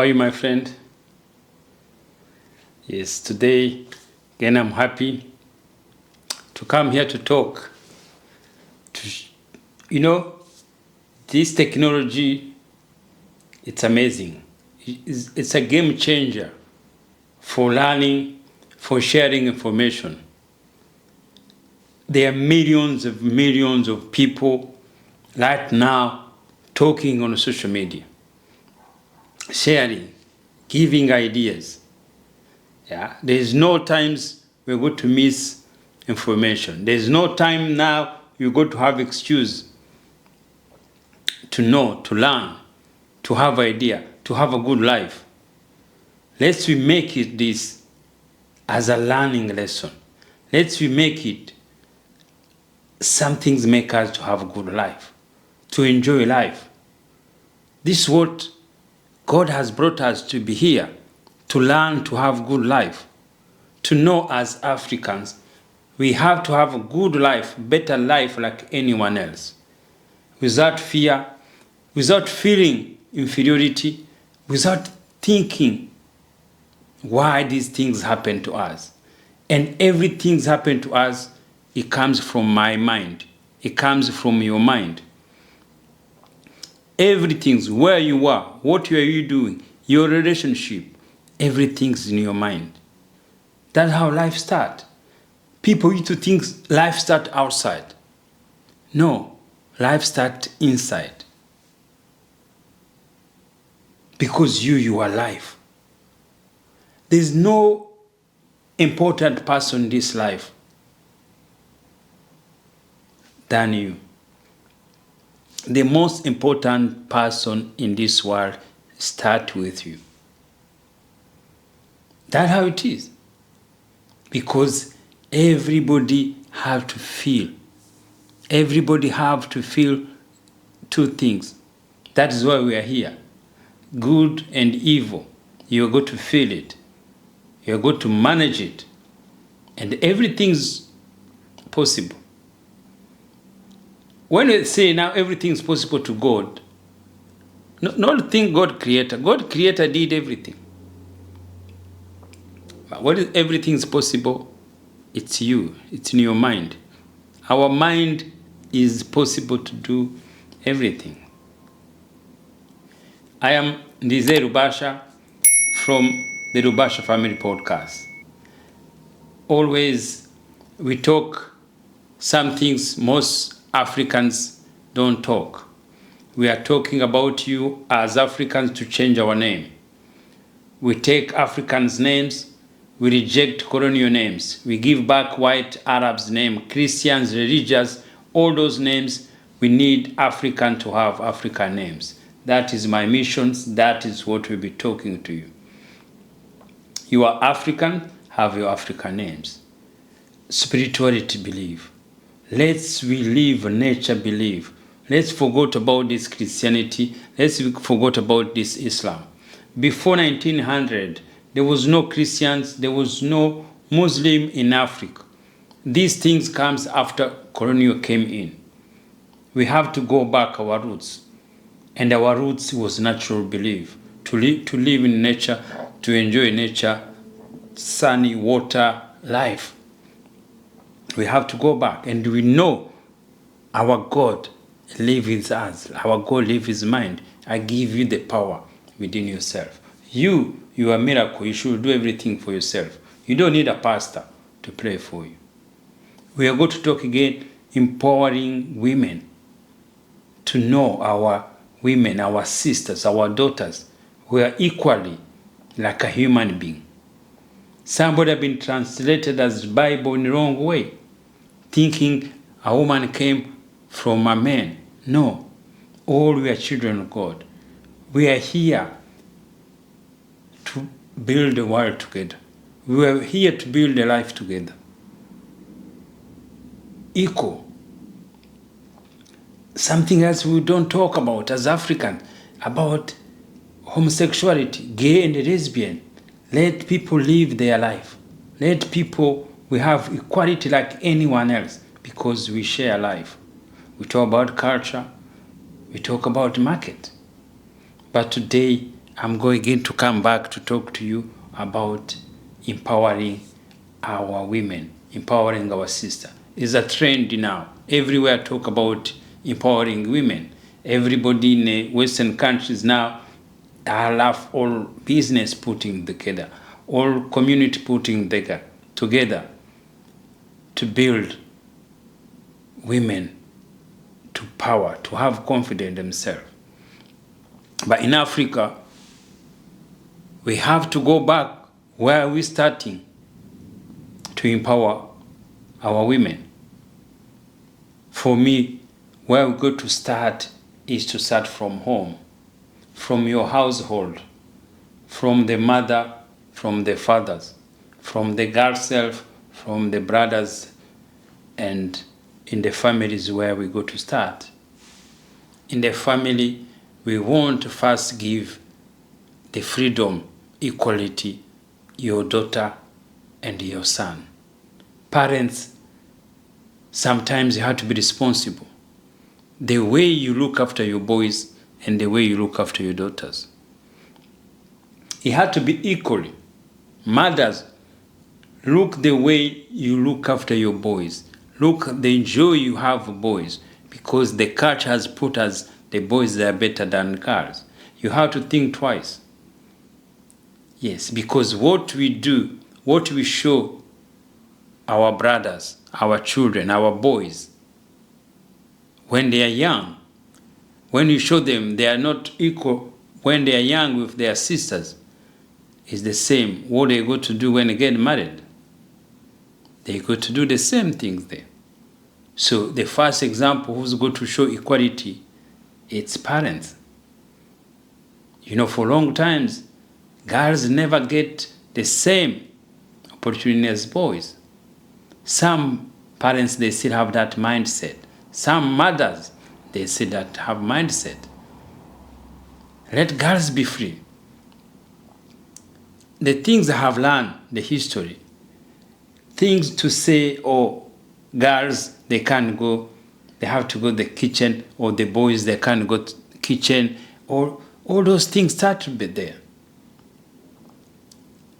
are you, my friend? Yes, today, again, I'm happy to come here to talk. This technology, it's amazing. It's a game changer for learning, for sharing information. There are millions of people right now talking on social media, sharing, giving ideas. Yeah, there's no times we're going to miss information. There's no time now you're going to have excuse to know, to learn, to have idea, to have a good life. Let's we make it this as a learning lesson. Let's we make it something make us to have a good life, to enjoy life. This is what God has brought us to be here, to learn to have good life, to know as Africans, we have to have a good life, better life like anyone else, without fear, without feeling inferiority, without thinking why these things happen to us. And everything happen to us, it comes from my mind. It comes from your mind. Everything's where you are, what are you doing, your relationship, everything's in your mind. That's how life starts. People used to think life starts outside. No, life starts inside. Because you are life. There's no important person in this life than you. The most important person in this world starts with you. That's how it is. Because everybody have to feel. Everybody have to feel two things. That is why we are here. Good and evil. You are going to feel it. You are going to manage it. And everything's possible. When we say now everything's possible to God, not think God creator. God creator did everything. But what is everything's possible? It's you. It's in your mind. Our mind is possible to do everything. I am Ndizeye Rubasha from the Rubasha Family Podcast. Always we talk some things most Africans don't talk. We are talking about you as Africans to change our name. We take Africans' names, we reject colonial names. We give back white Arabs' name, Christians, religious, all those names. We need African to have African names. That is my mission. That is what we'll be talking to you. You are African, have your African names. Spirituality believe. Let's we live nature believe. Let's forget about this Christianity. Let's forget about this Islam. Before 1900, there was no Christians, there was no Muslim in Africa. These things comes after colonial came in. We have to go back our roots. And our roots was natural belief. To live in nature, to enjoy nature, sunny water, life. We have to go back. And we know our God lives with us. Our God lives his mind. I give you the power within yourself. You are a miracle. You should do everything for yourself. You don't need a pastor to pray for you. We are going to talk again, empowering women to know our women, our sisters, our daughters. We are equally like a human being. Somebody have been translated as Bible in the wrong way, thinking a woman came from a man. No, all we are children of God. We are here to build the world together. We are here to build a life together. Equal. Something else we don't talk about as Africans, about homosexuality, gay and lesbian. Let people live their life. Let people, we have equality like anyone else because we share life. We talk about culture. We talk about market. But today, I'm going again to come back to talk to you about empowering our women, empowering our sister. It's a trend now. Everywhere talk about empowering women. Everybody in the Western countries now, I love all business putting together, all community putting together to build women to power, to have confidence in themselves. But in Africa, we have to go back where we're starting to empower our women. For me, where we go to start is to start from home, from your household, from the mother, from the fathers, from the girl self, from the brothers, and in the families where we go to start. In the family, we want to first give the freedom, equality, your daughter and your son. Parents, sometimes you have to be responsible. The way you look after your boys and the way you look after your daughters. It had to be equally. Mothers, look the way you look after your boys. Look the joy you have for boys, because the culture has put us, the boys are better than girls. You have to think twice. Yes, because what we do, what we show our brothers, our children, our boys, when they are young, when you show them they are not equal, when they are young with their sisters, is the same. What they go to do when they get married, they go to do the same things there. So the first example who's going to show equality, it's parents. You know, for long times, girls never get the same opportunity as boys. Some parents, they still have that mindset. Some mothers, they still have mindset. Let girls be free. The things I have learned, the history, things to say, oh, girls, they can't go, they have to go to the kitchen, or the boys, they can't go to the kitchen, or all those things start to be there.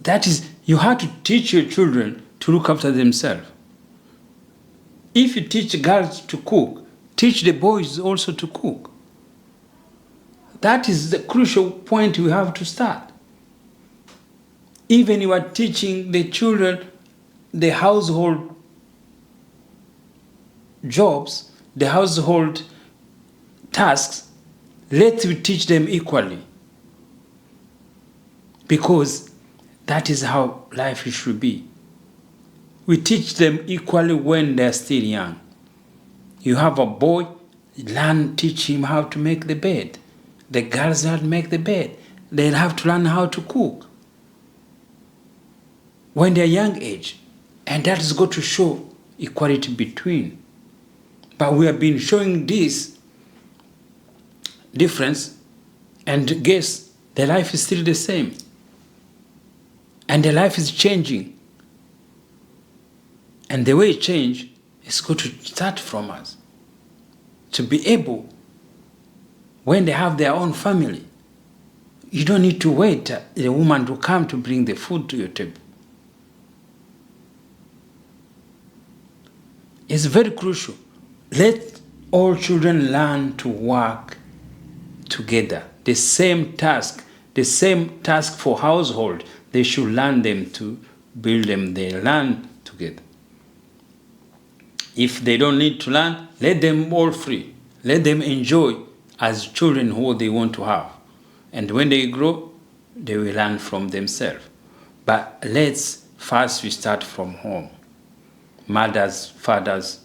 That is, you have to teach your children to look after themselves. If you teach girls to cook, teach the boys also to cook. That is the crucial point we have to start. Even you are teaching the children the household jobs, the household tasks, let's teach them equally. Because that is how life should be. We teach them equally when they're still young. You have a boy, teach him how to make the bed. The girls have to make the bed. They'll have to learn how to cook when they're young age. And that is going to show equality between. But we have been showing this difference, and guess the life is still the same. And the life is changing. And the way it changes is going to start from us. To be able, when they have their own family, you don't need to wait the woman to come to bring the food to your table. It's very crucial. Let all children learn to work together. The same task for household, they should learn them to build them. They learn together. If they don't need to learn, let them all free. Let them enjoy as children what they want to have. And when they grow, they will learn from themselves. But let's first we start from home. Mothers, fathers,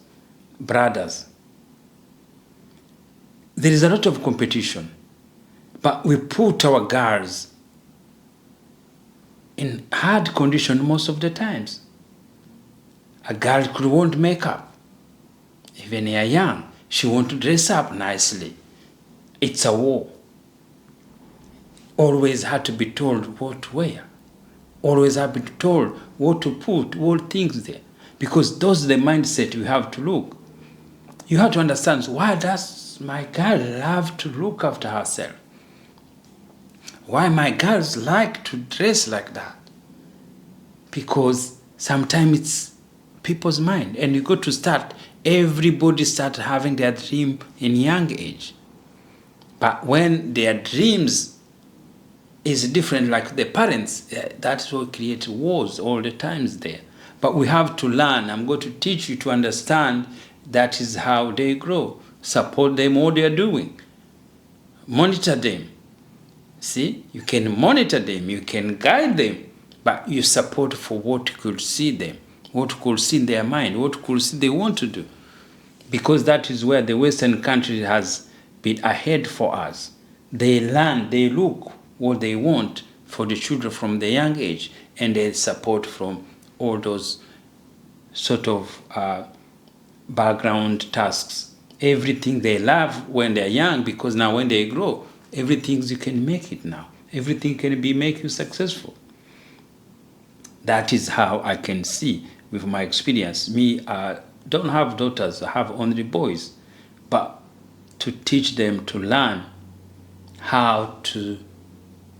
brothers. There is a lot of competition, but we put our girls in hard condition most of the times. A girl could want makeup. Even when they are young, she wants to dress up nicely. It's a war. Always had to be told what to wear. Always have to be told what to put, all things there. Because those are the mindset we have to look. You have to understand, why does my girl love to look after herself? Why my girls like to dress like that? Because sometimes it's people's mind, and you got to start, everybody start having their dream in young age. But when their dreams is different, like the parents, that's what creates wars all the times there. But we have to learn. I'm going to teach you to understand that is how they grow. Support them, what they are doing. Monitor them. See, you can monitor them, you can guide them, but you support for what could see them, what could see in their mind, what could see they want to do. Because that is where the Western country has been ahead for us. They learn, they look what they want for the children from the young age, and they support from all those sort of background tasks. Everything they love when they're young, because now when they grow, everything you can make it now. Everything can make you successful. That is how I can see with my experience. Me, I don't have daughters, I have only boys. But to teach them to learn how to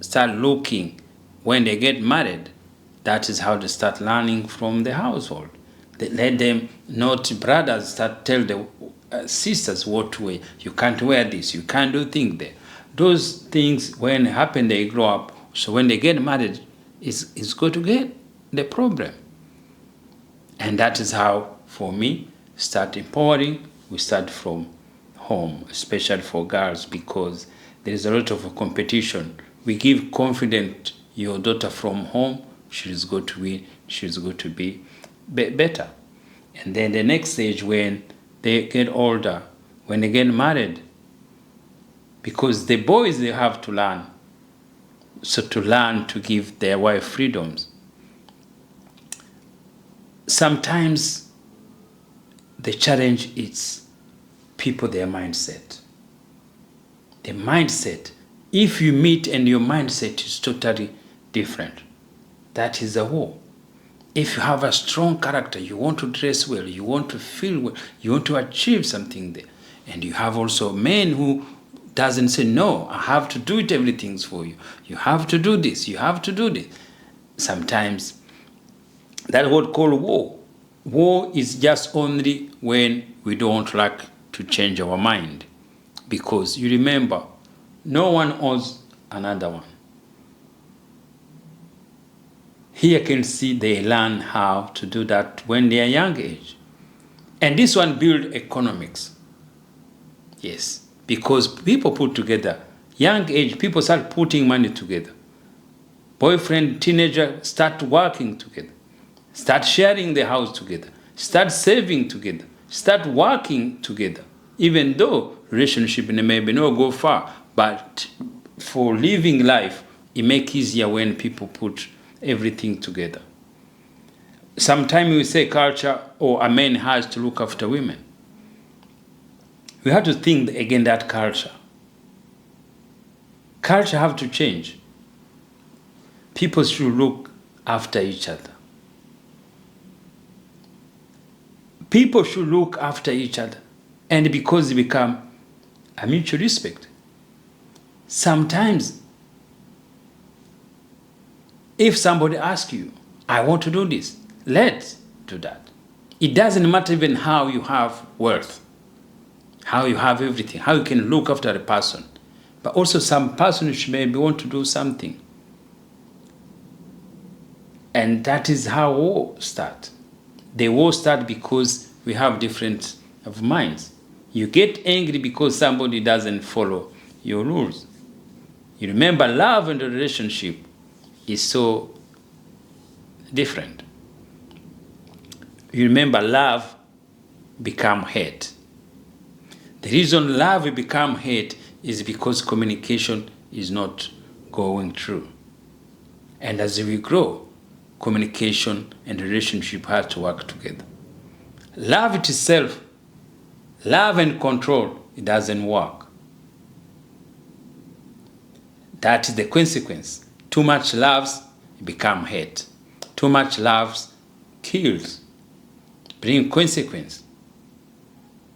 start looking when they get married, that is how they start learning from the household. They let them, not brothers, start tell the sisters what to wear. You can't wear this, you can't do things there. Those things, when happen, they grow up. So when they get married, it's going to get the problem. And that is how, for me, start empowering. We start from home, especially for girls, because there is a lot of competition. We give confidence your daughter from home, she is going to win, she is going to be better. And then the next stage, when they get older, when they get married, because the boys, they have to learn. So to learn to give their wife freedoms. Sometimes the challenge is people, their mindset. The mindset, if you meet and your mindset is totally different, that is a war. If you have a strong character, you want to dress well, you want to feel well, you want to achieve something there, and you have also men who doesn't say, no, I have to do it, everything's for you. You have to do this, you have to do this. Sometimes that's what called war. War is just only when we don't like to change our mind. Because you remember, no one owes another one. Here can see they learn how to do that when they are young age. And this one build economics. Yes, because people put together, young age, people start putting money together. Boyfriend, teenager start working together. Start sharing the house together. Start saving together. Start working together. Even though relationship may not go far, but for living life, it makes easier when people put everything together. Sometimes we say culture, or a man has to look after women. We have to think again that culture. Culture have to change. People should look after each other. People should look after each other. And because they become a mutual respect. Sometimes, if somebody asks you, I want to do this, let's do that. It doesn't matter even how you have wealth, how you have everything, how you can look after a person. But also some person maybe want to do something. And that is how war starts. The war starts because we have different of minds. You get angry because somebody doesn't follow your rules. You remember, love and the relationship is so different. You remember, love become hate. The reason love will become hate is because communication is not going through. And as we grow, communication and relationship have to work together. Love itself, love and control, it doesn't work. That is the consequence. Too much loves, it become hate. Too much loves kills, bring consequence.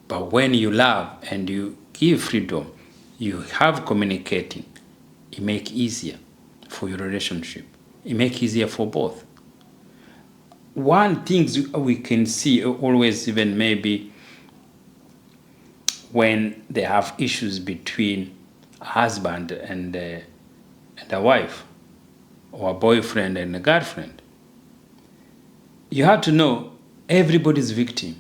But when you love and you give freedom, you have communicating, it makes it easier. for your relationship. It makes it easier for both. One thing we can see always, even maybe when they have issues between a husband and a wife, or a boyfriend and a girlfriend, you have to know everybody's victim.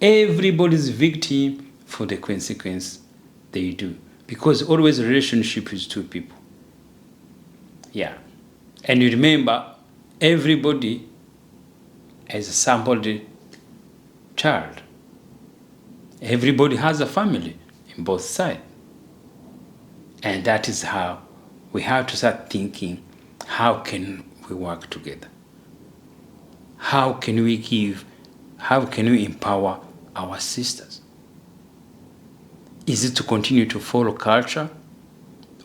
Everybody's victim for the consequence they do. Because always a relationship is two people. Yeah. And you remember, everybody has somebody child. Everybody has a family in both sides. And that is how we have to start thinking, how can we work together? How can we empower our sisters? Is it to continue to follow culture,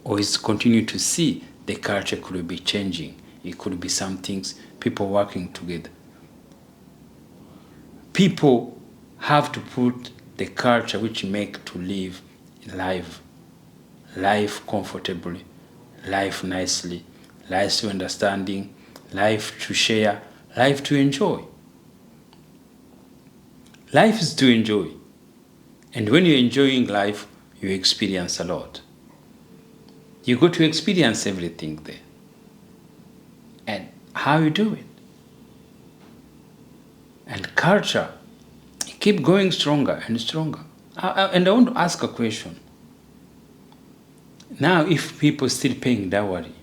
or is it to continue to see the culture could be changing? It could be some things, people working together. People have to put the culture which make to live life comfortably, life nicely, life to understanding, life to share, life to enjoy. Life is to enjoy. And when you're enjoying life, you experience a lot. You go to experience everything there. And how you do it. And culture, keep going stronger and stronger. And I want to ask a question. Now, if people still paying dowry,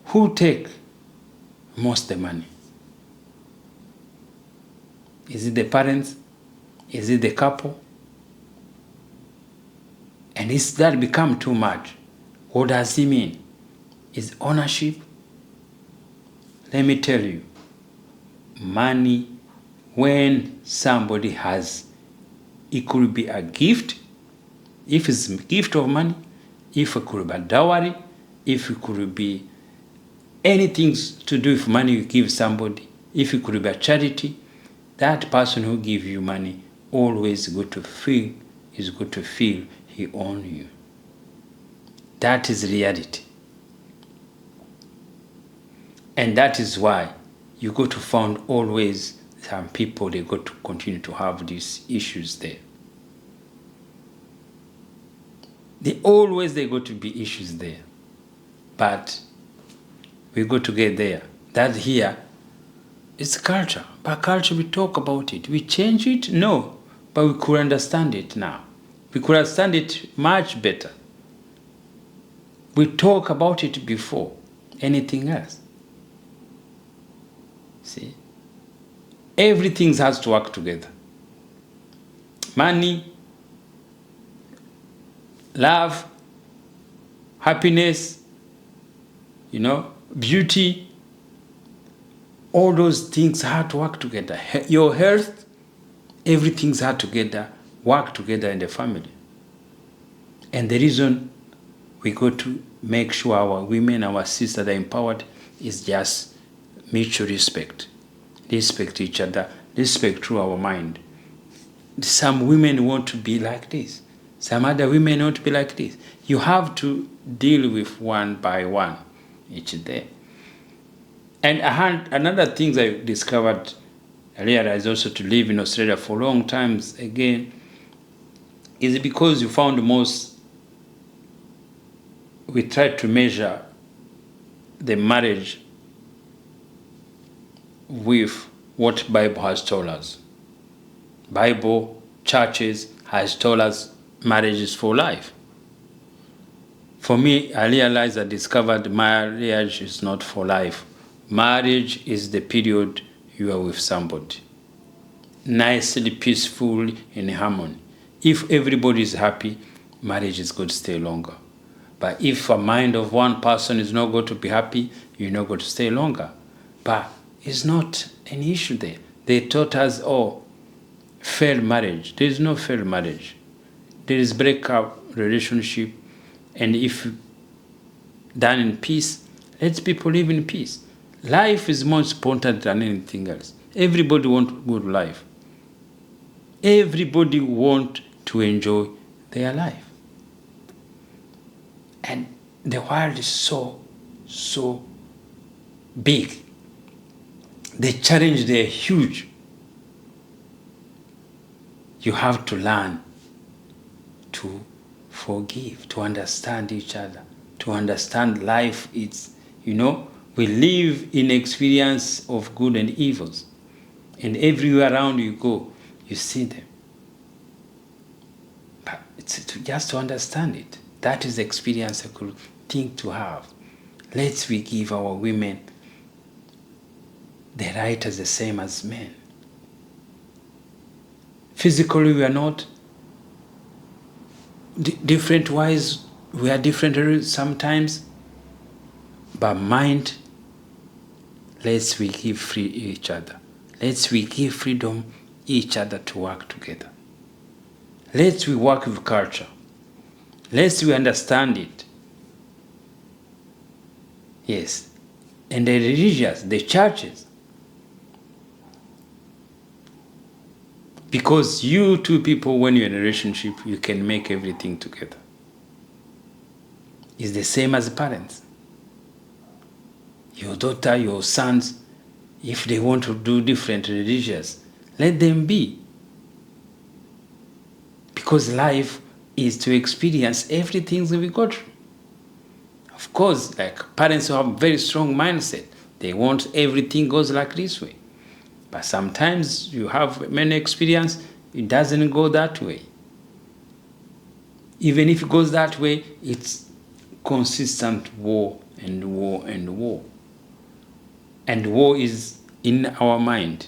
who take most the money? Is it the parents? Is it the couple? And is that become too much? What does it mean? Is ownership? Let me tell you, money, when somebody has, it could be a gift, if it's a gift of money, if it could be a dowry, if it could be anything to do with money you give somebody, if it could be a charity, that person who gives you money always is good to feel he owns you. That is reality. And that is why you go to find always some people, they go to continue to have these issues there. They go to be issues there. But we go to get there. That here is culture. But culture, we talk about it. We change it? No. But we could understand it now. We could understand it much better. We talk about it before anything else. See? Everything has to work together. Money, love, happiness, beauty, all those things have to work together. Your health, everything's had together, work together in the family. And the reason we go to make sure our women, our sisters are empowered is just mutual respect. Respect each other, respect through our mind. Some women want to be like this. Some other women want to be like this. You have to deal with one by one each day. And another thing I discovered earlier is also to live in Australia for long times again, is because you found we try to measure the marriage with what Bible has told us. Bible, churches has told us marriage is for life. For me, I discovered marriage is not for life. Marriage is the period you are with somebody. Nicely, peaceful, in harmony. If everybody is happy, marriage is going to stay longer. But if a mind of one person is not going to be happy, you're not going to stay longer. But it's not an issue there. They taught us, failed marriage. There is no failed marriage. There is breakup relationship. And if done in peace, let people live in peace. Life is more important than anything else. Everybody wants good life. Everybody wants to enjoy their life. And the world is so big. The challenge there is huge. You have to learn to forgive, to understand each other, to understand life. It's, we live in experience of good and evils. And everywhere around you go, you see them. But it's just to understand it. That is the experience a good thing to have. We give our women the right as the same as men. Physically, we are not different wise. We are different sometimes. But mind, we give free each other. We give freedom each other to work together. We work with culture. We understand it. Yes. And the religious, the churches. Because you two people, when you're in a relationship, you can make everything together. It's the same as parents. Your daughter, your sons, if they want to do different religions, let them be. Because life is to experience everything that we go through. Of course, like parents who have a very strong mindset, they want everything goes like this way. But sometimes you have many experience, it doesn't go that way. Even if it goes that way, it's consistent war and war and war. And war is in our mind.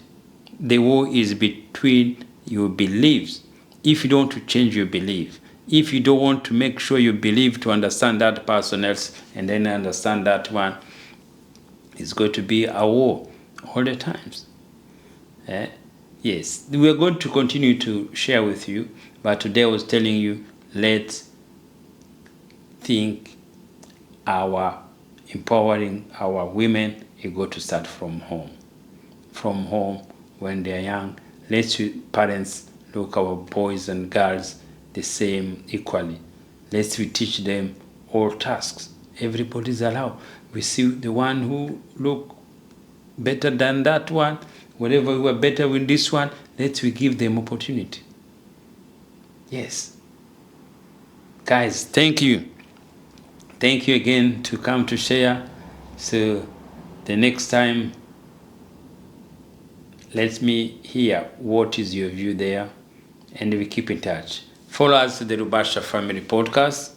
The war is between your beliefs. If you don't want to change your belief, if you don't want to make sure you believe to understand that person else and then understand that one, it's going to be a war all the times. Yes, we are going to continue to share with you, but today I was telling you, let's think our empowering our women is going to start from home. From home when they are young. Parents look our boys and girls the same equally. We teach them all tasks. Everybody's allowed. We see the one who look better than that one. Whatever we are better with this one, we give them opportunity. Yes. Guys, thank you. Thank you again to come to share. So the next time, let me hear what is your view there, and we keep in touch. Follow us to the Rubasha Family Podcast.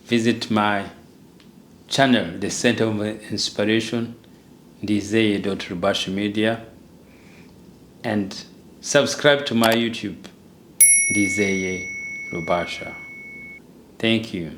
Visit my channel, the Center of Inspiration, Ndizeye.Rubasha Media, and subscribe to my YouTube, Ndizeye Rubasha. Thank you.